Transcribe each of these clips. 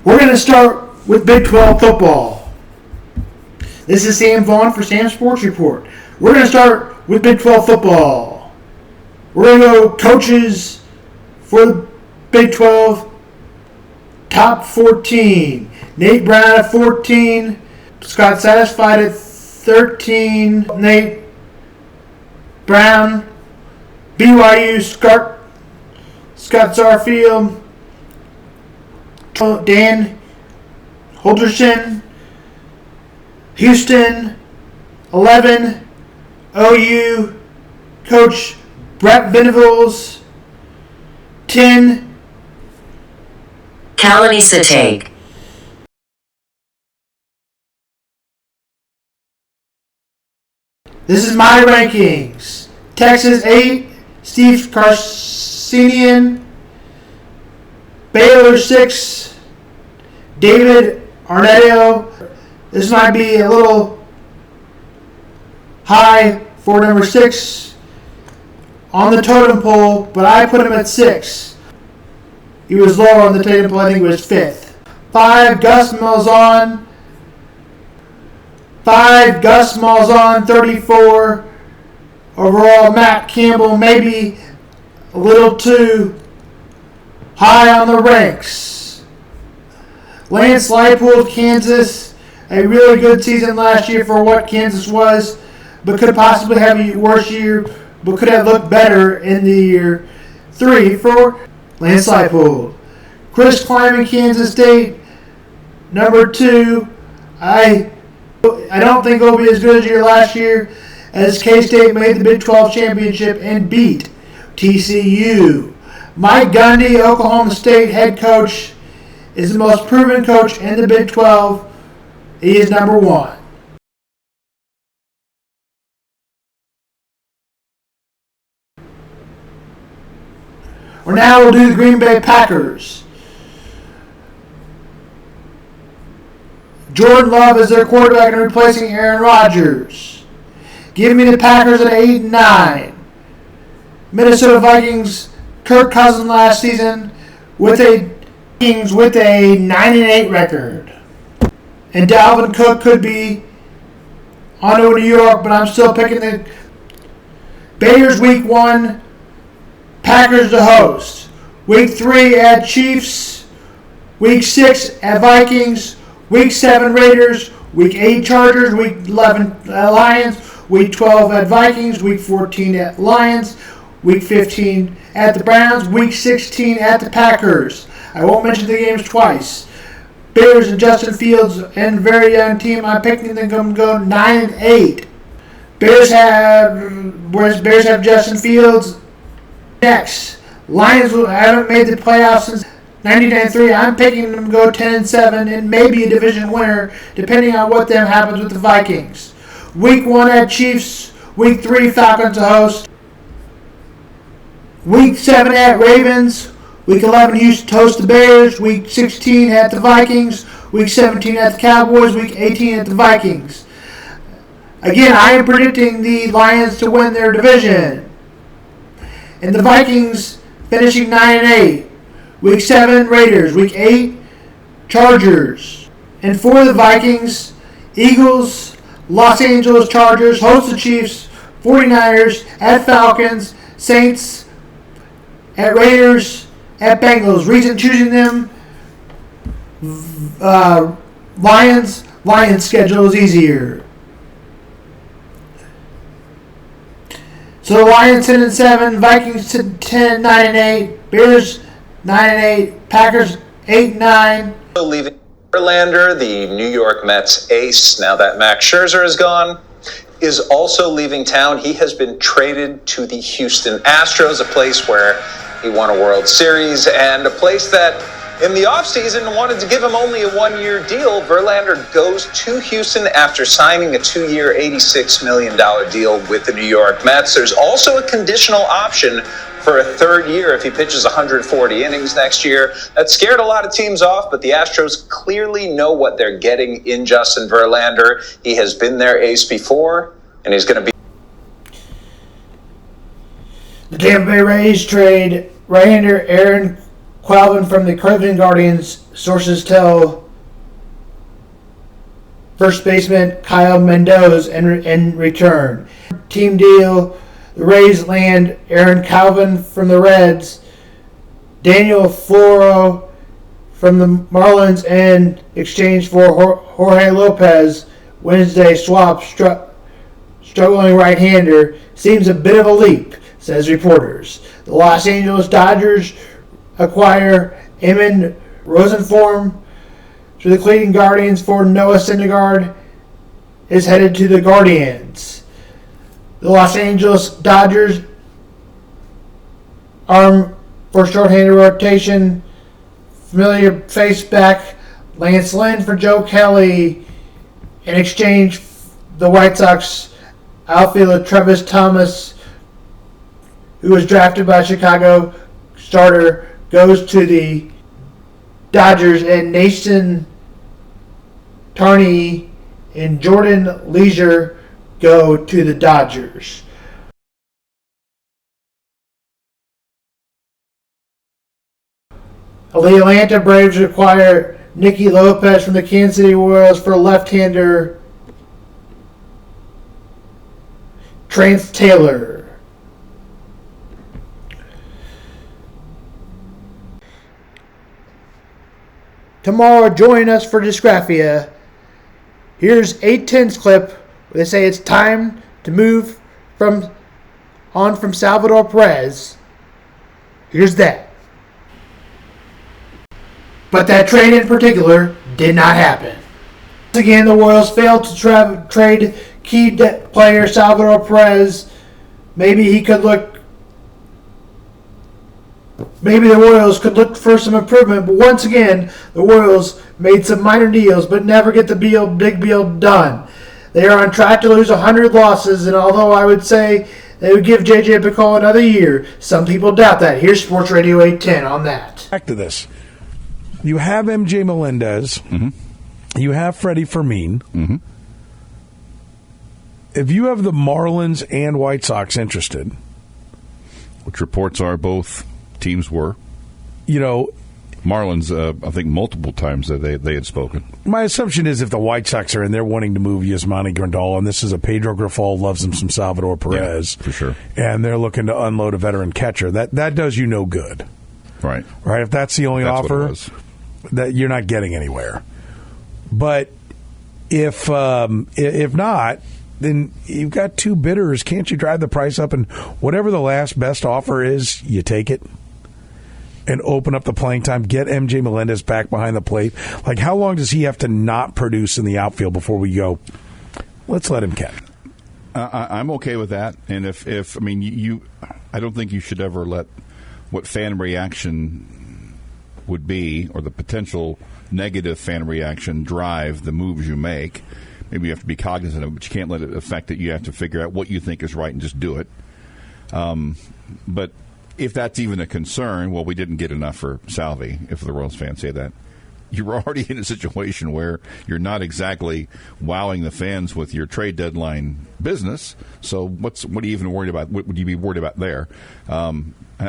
We're going to start with Big 12 football. This is Sam Vaughn for Sam Sports Report. We're going to start with Big 12 football. We're going to go coaches for the Big 12 top 14. Nate Brown at 14. Scott Satisfied at 13. Nate Brown. BYU, Scott Sarfield. Dan Holderson. Houston, 11. OU, Coach Brett Venables. 10. Kalanisa Take. This is my rankings. Texas 8, Steve Karsinian. Baylor 6, David Arnetto. This might be a little high for number 6 on the totem pole, but I put him at 6. He was lower on the totem pole, I think he was 5th. 5, Gus Malzahn. 5, Gus Malzahn, 34. Overall, Matt Campbell, maybe a little too high on the ranks. Lance Leipold, Kansas, a really good season last year for what Kansas was, but could possibly have a worse year, but could have looked better in the year. 3 for Lance Leipold. Chris Kleiman, Kansas State, number 2. I don't think it'll be as good as your last year, as K-State made the Big 12 championship and beat TCU. Mike Gundy, Oklahoma State head coach, is the most proven coach in the Big 12. He is number 1. Or now we'll do the Green Bay Packers. Jordan Love is their quarterback and replacing Aaron Rodgers. Give me the Packers at 8 and 9. Minnesota Vikings, Kirk Cousins last season with a 9 and 8 record. And Dalvin Cook could be on to New York, but I'm still picking the Bears week 1, Packers to host. Week 3 at Chiefs. Week 6 at Vikings. Week 7 Raiders. Week 8 Chargers. Week 11 Lions. Week 12 at Vikings. Week 14 at Lions. Week 15 at the Browns. Week 16 at the Packers. I won't mention the games twice. Bears and Justin Fields and very young team. I'm picking them to go 9 and 8. Bears have Justin Fields. Next, Lions haven't made the playoffs since 1993. I'm picking them to go 10 and 7 and maybe a division winner, depending on what then happens with the Vikings. Week 1 at Chiefs. Week 3 Falcons to host. Week 7 at Ravens. Week 11 Houston to host the Bears. Week 16 at the Vikings. Week 17 at the Cowboys. Week 18 at the Vikings. Again, I am predicting the Lions to win their division. And the Vikings finishing 9 and 8. Week 7 Raiders. Week 8 Chargers. And for the Vikings, Eagles, Los Angeles Chargers host the Chiefs, 49ers at Falcons, Saints at Raiders, at Bengals. Reason choosing them, Lions schedule is easier. So the Lions 10 and 7, Vikings 10, 9 and 8, Bears 9 and 8, Packers 8 and 9. Leaving Verlander, the New York Mets ace, now that Max Scherzer is gone, is also leaving town. He has been traded to the Houston Astros, a place where he won a World Series and a place that in the offseason wanted to give him only a 1-year deal. Verlander goes to Houston after signing a 2-year, $86 million deal with the New York Mets. There's also a conditional option for a 3rd year if he pitches 140 innings next year. That scared a lot of teams off, but the Astros clearly know what they're getting in Justin Verlander. He has been their ace before, and he's going to be. The Tampa Bay Rays trade right-hander Aaron Calvin from the Cleveland Guardians, sources tell first baseman Kyle Mendoza in return. Team deal, the Rays land Aaron Calvin from the Reds, Daniel Floro from the Marlins in exchange for Jorge Lopez. Wednesday swap struggling right-hander seems a bit of a leap, says reporters. The Los Angeles Dodgers acquire Eamon Rosenform to the Cleveland Guardians for Noah Syndergaard is headed to the Guardians. The Los Angeles Dodgers arm for short-handed rotation. Familiar face back Lance Lynn for Joe Kelly. In exchange, the White Sox outfielder Travis Thomas, who was drafted by Chicago starter, goes to the Dodgers, and Nathan Tarney and Jordan Leisure go to the Dodgers. The Atlanta Braves acquire Nicky Lopez from the Kansas City Royals for left-hander Trance Taylor. Tomorrow, join us for Dysgraphia. Here's 810's clip where they say it's time to move from Salvador Prez. Here's that. But that trade in particular did not happen. Once again, the Royals failed to trade key player Salvador Prez. Maybe the Royals could look for some improvement, but once again, the Royals made some minor deals but never get the big deal done. They are on track to lose 100 losses, and although I would say they would give J.J. Picollo another year, some people doubt that. Here's Sports Radio 810 on that. Back to this. You have MJ Melendez. Mm-hmm. You have Freddie Fermin. Mm-hmm. If you have the Marlins and White Sox interested, which reports are both teams were, Marlins, I think multiple times that they had spoken. My assumption is if the White Sox are in, they're wanting to move Yasmani Grandal, and this is a Pedro Grifol loves him some Salvador Perez. Yeah, for sure. And they're looking to unload a veteran catcher. That does you no good. Right. If that's the only offer, that you're not getting anywhere. But if not, then you've got two bidders. Can't you drive the price up? And whatever the last best offer is, you take it and open up the playing time. Get MJ Melendez back behind the plate. Like, how long does he have to not produce in the outfield before we go, let's let him catch? I'm okay with that. And I don't think you should ever let what fan reaction would be, or the potential negative fan reaction, drive the moves you make. Maybe you have to be cognizant of it, but you can't let it affect it. You have to figure out what you think is right and just do it. But if that's even a concern, well, we didn't get enough for Salvi, if the Royals fans say that. You're already in a situation where you're not exactly wowing the fans with your trade deadline business. So what are you even worried about? What would you be worried about there?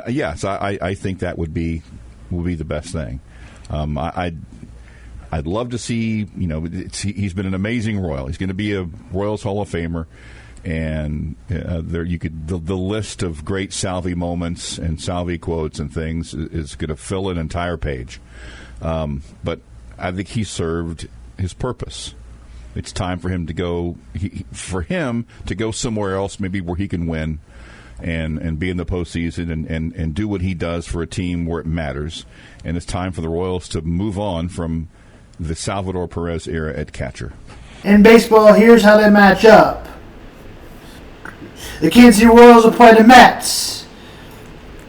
Yes, I think that would be the best thing. I'd love to see, he's been an amazing Royal. He's going to be a Royals Hall of Famer, and the list of great Salvi moments and Salvi quotes and things is going to fill an entire page. But I think he served his purpose. It's time for him to go somewhere else, maybe where he can win and be in the postseason and do what he does for a team where it matters. And it's time for the Royals to move on from the Salvador Perez era at catcher. In baseball, here's how they match up. The Kansas City Royals will play the Mets.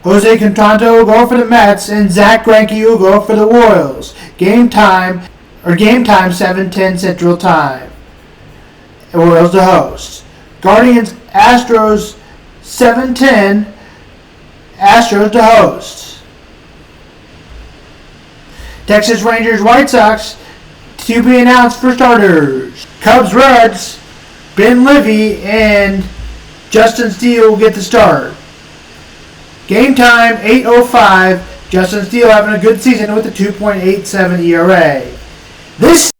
Jose Cantanto will go for the Mets, and Zach Greinke will go for the Royals. Game time 7:10 Central Time. The Royals to host. Guardians Astros 7:10. Astros to host. Texas Rangers White Sox to be announced for starters. Cubs Reds, Ben Livy and Justin Steele will get the start. Game time 8:05 Justin Steele having a good season with a 2.87 ERA. This